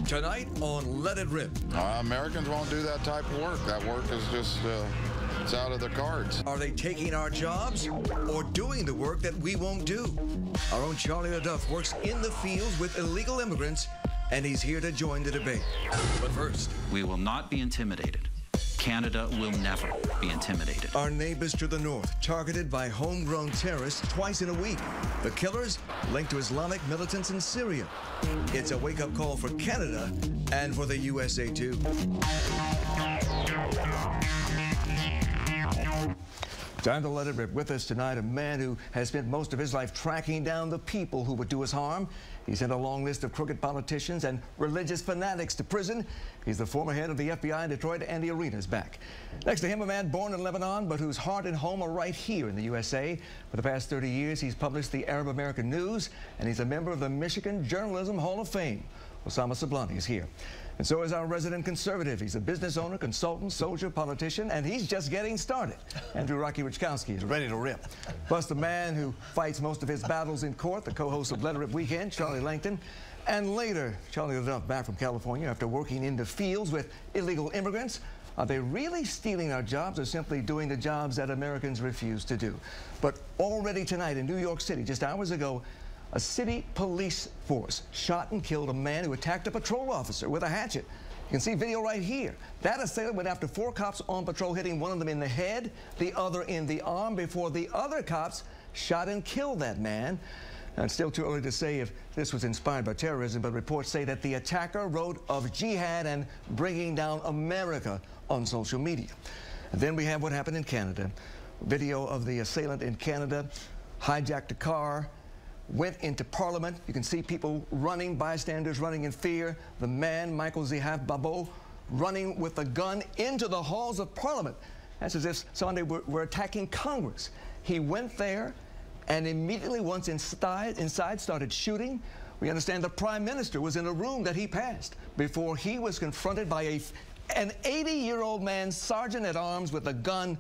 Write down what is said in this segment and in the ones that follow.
Tonight on Let It Rip. Americans won't do that type of work. That work is just, it's out of the cards. Are they taking our jobs or doing the work that we won't do? Our own Charlie LaDuff works in the fields with illegal immigrants, and he's here to join the debate. But first, we will not be intimidated. Canada will never be intimidated. Our neighbors to the north, targeted by homegrown terrorists twice in a week. The killers linked to Islamic militants in Syria. It's a wake-up call for Canada and for the USA, too. Time to let it rip. With us tonight, a man who has spent most of his life tracking down the people who would do us harm. He sent a long list of crooked politicians and religious fanatics to prison. He's the former head of the FBI in Detroit, Andy Arena's back. Next to him, a man born in Lebanon, but whose heart and home are right here in the USA. For the past 30 years, he's published the Arab American News, and he's a member of the Michigan Journalism Hall of Fame. Osama Sablani is here. And so is our resident conservative. He's a business owner, consultant, soldier, politician, and he's just getting started. Andrew Rocky Richkowski is ready to rip. Plus the man who fights most of his battles in court, the co-host of Let It Rip Weekend, Charlie Langton. And later, Charlie LaDuff back from California after working in the fields with illegal immigrants. Are they really stealing our jobs or simply doing the jobs that Americans refuse to do? But already tonight in New York City, just hours ago, a city police force shot and killed a man who attacked a patrol officer with a hatchet. You can see video right here. That assailant went after 4 cops on patrol, hitting one of them in the head, the other in the arm, before the other cops shot and killed that man. Now, it's still too early to say if this was inspired by terrorism, but reports say that the attacker wrote of jihad and bringing down America on social media. And then we have what happened in Canada. Video of the assailant in Canada hijacked a car, went into Parliament. You can see people running, bystanders running in fear. The man, Michael Zehaf Babo, running with a gun into the halls of Parliament. That's as if somebody were attacking Congress. He went there and immediately, once inside, started shooting. We understand the Prime Minister was in a room that he passed before he was confronted by an 80-year-old man, sergeant at arms with a gun,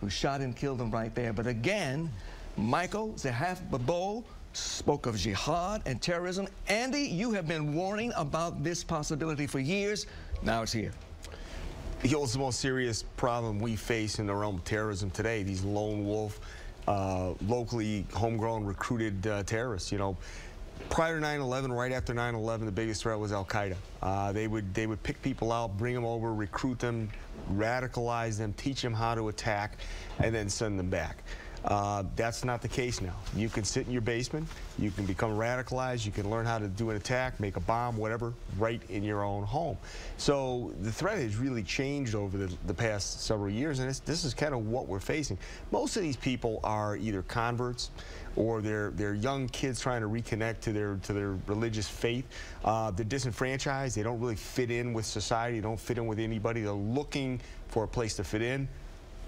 who shot and killed him right there. But again, Michael Zehaf Babo spoke of jihad and terrorism. Andy, you have been warning about this possibility for years. Now it's here. It's the most serious problem we face in the realm of terrorism today. These lone wolf, locally homegrown recruited terrorists. You know, prior to 9/11, right after 9/11, the biggest threat was Al-Qaeda. They would pick people out, bring them over, recruit them, radicalize them, teach them how to attack, and then send them back. That's not the case now. You can sit in your basement, you can become radicalized, you can learn how to do an attack, make a bomb, whatever, right in your own home. So the threat has really changed over the past several years, and this is kind of what we're facing. Most of these people are either converts or they're young kids trying to reconnect to their religious faith. They're disenfranchised, they don't really fit in with society, they don't fit in with anybody, they're looking for a place to fit in.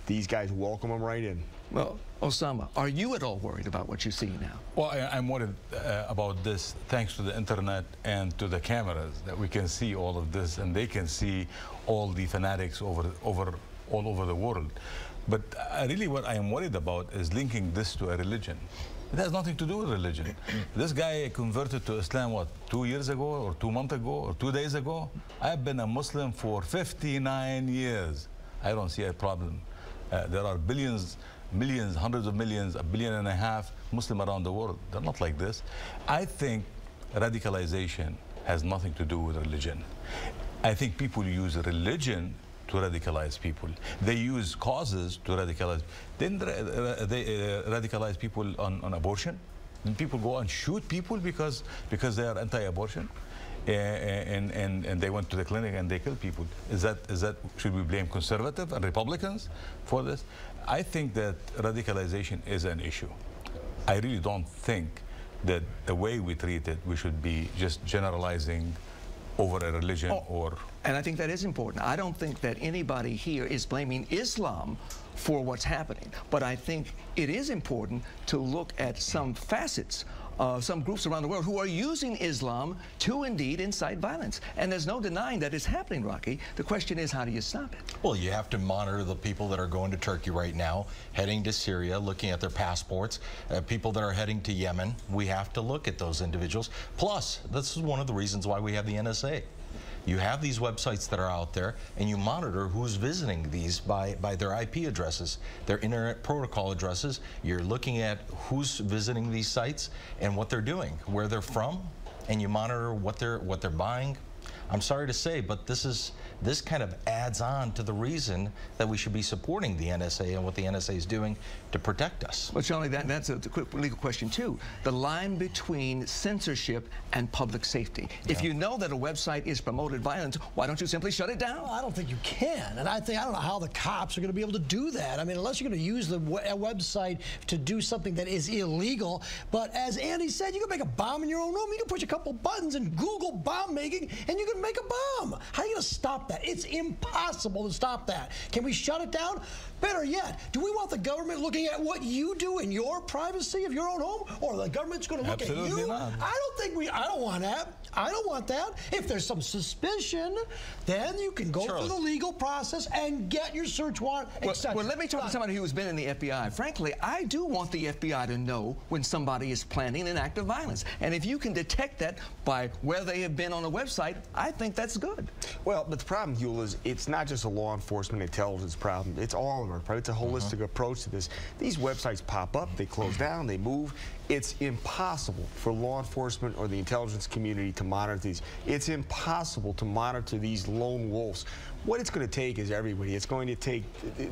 These guys welcome them right in. Well, Osama, are you at all worried about what you see now? Well, I'm worried about this thanks to the internet and to the cameras, that we can see all of this and they can see all the fanatics all over the world. But really what I am worried about is linking this to a religion. It has nothing to do with religion. This guy converted to Islam, what, 2 years ago or 2 months ago or 2 days ago? I've been a Muslim for 59 years. I don't see a problem. There are billions, millions, hundreds of millions, 1.5 billion Muslim around the world. They're not like this. I think radicalization has nothing to do with religion. I think people use religion to radicalize people. They use causes to radicalize. Then they radicalize people on abortion. Then people go and shoot people because they are anti-abortion. And they went to the clinic and they killed people. Should we blame conservative and Republicans for this? I think that radicalization is an issue. I really don't think that the way we treat it, we should be just generalizing over a religion And I think that is important. I don't think that anybody here is blaming Islam for what's happening, but I think it is important to look at some facets of some groups around the world who are using Islam to indeed incite violence. And there's no denying that it's happening, Rocky. The question is, how do you stop it? Well, you have to monitor the people that are going to Turkey right now, heading to Syria, looking at their passports, people that are heading to Yemen. We have to look at those individuals. Plus, this is one of the reasons why we have the NSA. You have these websites that are out there, and you monitor who's visiting these by their IP addresses, their internet protocol addresses. You're looking at who's visiting these sites and what they're doing, where they're from, and you monitor what they're buying. I'm sorry to say, but this kind of adds on to the reason that we should be supporting the NSA and what the NSA is doing to protect us. Well, Charlie, that's a quick legal question, too. The line between censorship and public safety. Yeah. If you know that a website is promoted violence, why don't you simply shut it down? Well, I don't think you can. And I don't know how the cops are going to be able to do that. I mean, unless you're going to use the website to do something that is illegal. But as Andy said, you can make a bomb in your own room. You can push a couple buttons and Google bomb making, and you can make a bomb. How are you going to stop that? It's impossible to stop that. Can we shut it down? Better yet, do we want the government looking at what you do in your privacy of your own home, or the government's going to look at you? Not. I don't want that. I don't want that. If there's some suspicion, then you can go through the legal process and get your search warrant, etc. Well, let me talk to somebody who's been in the FBI. Frankly, I do want the FBI to know when somebody is planning an act of violence. And if you can detect that by where they have been on a website, I think that's good. Well, but the problem, Huel, is it's not just a law enforcement intelligence problem. It's all of our problem. It's a holistic approach to this. These websites pop up, they close down, they move. It's impossible for law enforcement or the intelligence community to monitor these. It's impossible to monitor these lone wolves. What it's going to take is everybody. It's going to take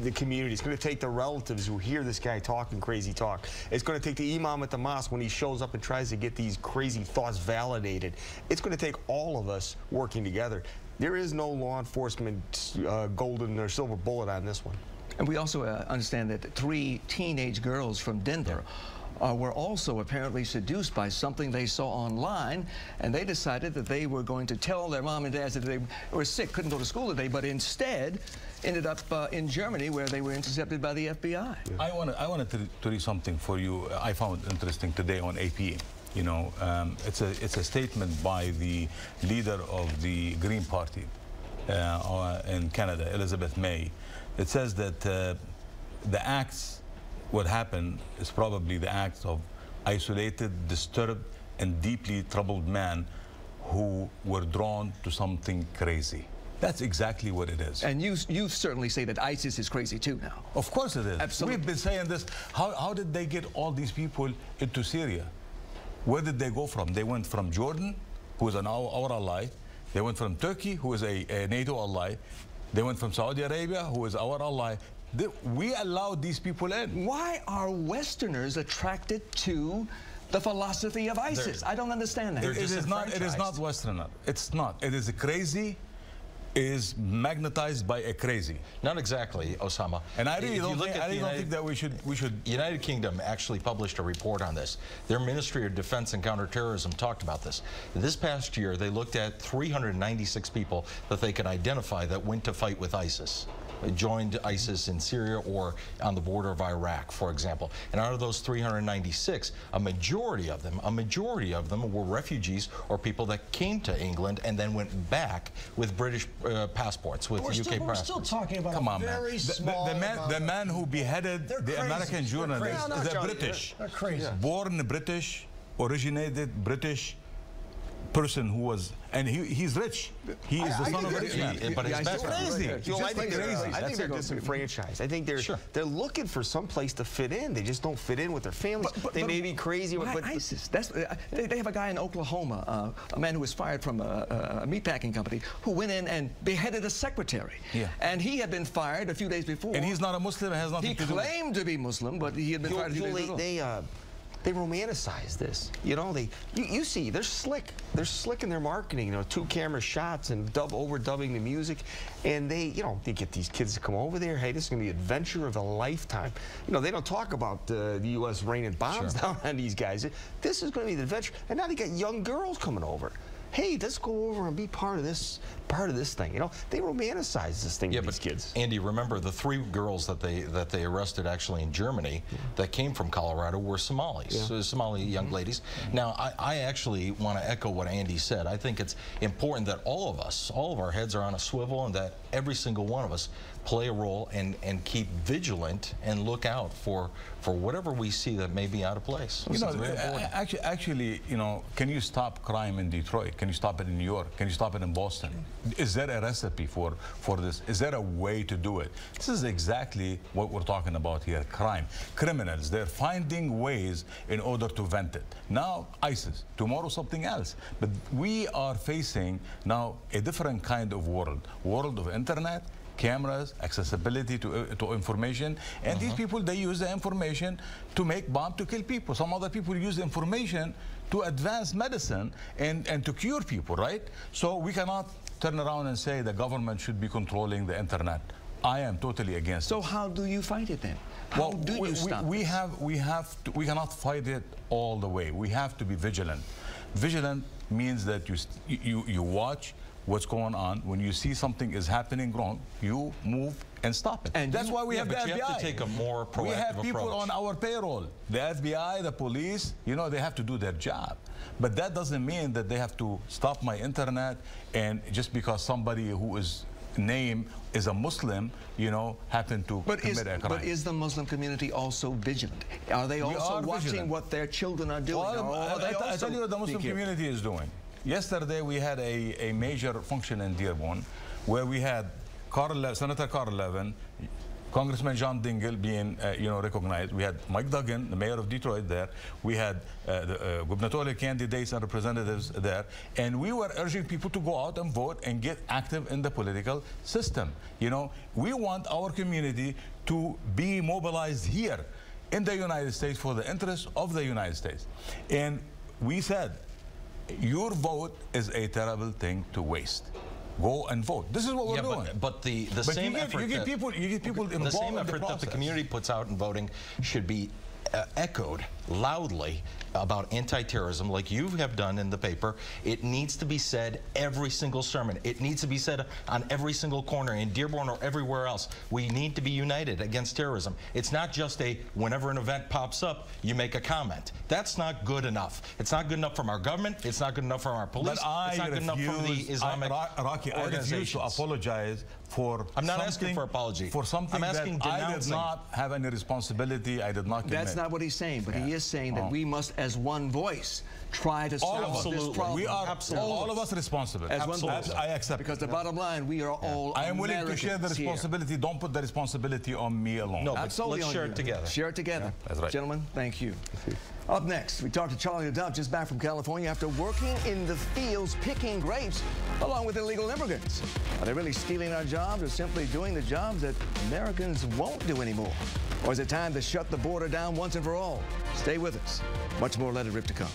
the community. It's going to take the relatives who hear this guy talking crazy talk. It's going to take the imam at the mosque when he shows up and tries to get these crazy thoughts validated. It's going to take all of us working together. There is no law enforcement golden or silver bullet on this one. And we also understand that 3 teenage girls from Denver were also apparently seduced by something they saw online, and they decided that they were going to tell their mom and dad that they were sick, couldn't go to school today, but instead ended up in Germany, where they were intercepted by the FBI. I wanted to read something for you. I found interesting today on AP. You know, it's a statement by the leader of the Green Party in Canada, Elizabeth May. It says that the acts, what happened is probably the acts of isolated, disturbed, and deeply troubled men who were drawn to something crazy. That's exactly what it is. And you certainly say that ISIS is crazy too now. Of course it is. Absolutely. We've been saying this. How did they get all these people into Syria? Where did they go from? They went from Jordan, who is our ally. They went from Turkey, who is a NATO ally. They went from Saudi Arabia, who is our ally. We allowed these people in. Why are Westerners attracted to the philosophy of ISIS? I don't understand that. It is not Westerner. It's not. It is a crazy. Is magnetized by a crazy. Not exactly, Osama. And I really don't think that we should. United Kingdom actually published a report on this. Their Ministry of Defense and Counterterrorism talked about this. This past year, they looked at 396 people that they could identify that went to fight with ISIS. Joined ISIS in Syria or on the border of Iraq, for example. And out of those 396, a majority of them were refugees or people that came to England and then went back with British passports, with UK passports. We're still talking about a very small the man who beheaded the American journalist is a British. They're crazy. Born British, originated British person who was, and he's rich. He is the son of a rich man. But he's crazy. I think they're disenfranchised. I think they're looking for some place to fit in. They just don't fit in with their families. They may be crazy. But ISIS, they have a guy in Oklahoma, a man who was fired from a meatpacking company, who went in and beheaded a secretary. Yeah. And he had been fired a few days before. And he's not a Muslim. Has nothing to do with it. He claimed to be Muslim, but he had been fired a few days before. They romanticize this. You know, you see, they're slick. They're slick in their marketing, you know, 2-camera shots and overdubbing the music. And they get these kids to come over there. Hey, this is going to be the adventure of a lifetime. You know, they don't talk about the U.S. raining bombs down on these guys. This is going to be the adventure. And now they got young girls coming over. Hey, let's go over and be part of this thing. You know, they romanticize this thing with these kids. Andy, remember the 3 girls that they arrested actually in Germany that came from Colorado were Somalis, Somali young ladies. Now, I actually want to echo what Andy said. I think it's important that all of our heads are on a swivel, and that every single one of us play a role and keep vigilant and look out for whatever we see that may be out of place. You know, actually, you know, can you stop crime in Detroit? Can you stop it in New York? Can you stop it in Boston? Is there a recipe for this? Is there a way to do it? This is exactly what we're talking about here, crime. Criminals, they're finding ways in order to vent it. Now, ISIS, tomorrow something else. But we are facing now a different kind of world of internet, cameras, accessibility to information, and these people, they use the information to make bombs to kill people. Some other people use the information to advance medicine and to cure people, right? So we cannot turn around and say the government should be controlling the internet. I am totally against it. So how do you fight it then? How do you stop it? We cannot fight it all the way. We have to be vigilant. Vigilant means that you watch what's going on. When you see something is happening wrong, you move and stop it. And that's why we have the FBI. You have to take a more proactive approach. We have people on our payroll. The FBI, the police, you know, they have to do their job. But that doesn't mean that they have to stop my internet, and just because somebody who is name is a Muslim, you know, happen to commit a crime. But is the Muslim community also vigilant? Are they also watching what their children are doing? Well, I tell you what the Muslim community is doing. Yesterday we had a major function in Dearborn where we had Senator Carl Levin, Congressman John Dingell being you know, recognized. We had Mike Duggan, the mayor of Detroit, there. We had the gubernatorial candidates and representatives there. And we were urging people to go out and vote and get active in the political system. You know, we want our community to be mobilized here in the United States for the interests of the United States. And we said, your vote is a terrible thing to waste. Go and vote. This is what we're doing. But the same effort that the community puts out in voting should be echoed loudly about anti-terrorism, like you have done in the paper. It needs to be said every single sermon. It needs to be said on every single corner in Dearborn or everywhere else. We need to be united against terrorism. It's not just whenever an event pops up, you make a comment. That's not good enough. It's not good enough from our government. It's not good enough from our police. It's not good enough from the Islamic organizations. I refuse to apologize for I'm not asking for apology. For something I'm asking that I did not have any responsibility. I did not commit. That's not what he's saying, but he is saying that we must, as one voice, try to solve this problem. We are all of us responsible. As one voice. I accept. Because the bottom line, we are all I am willing to share the responsibility. Here. Don't put the responsibility on me alone. No, but let's share it together. Share it together. Yeah, that's right. Gentlemen, thank you. Up next, we talked to Charlie Duff, just back from California after working in the fields picking grapes along with illegal immigrants. Are they really stealing our jobs or simply doing the jobs that Americans won't do anymore? Or is it time to shut the border down once and for all? Stay with us. Much more Let It Rip to come.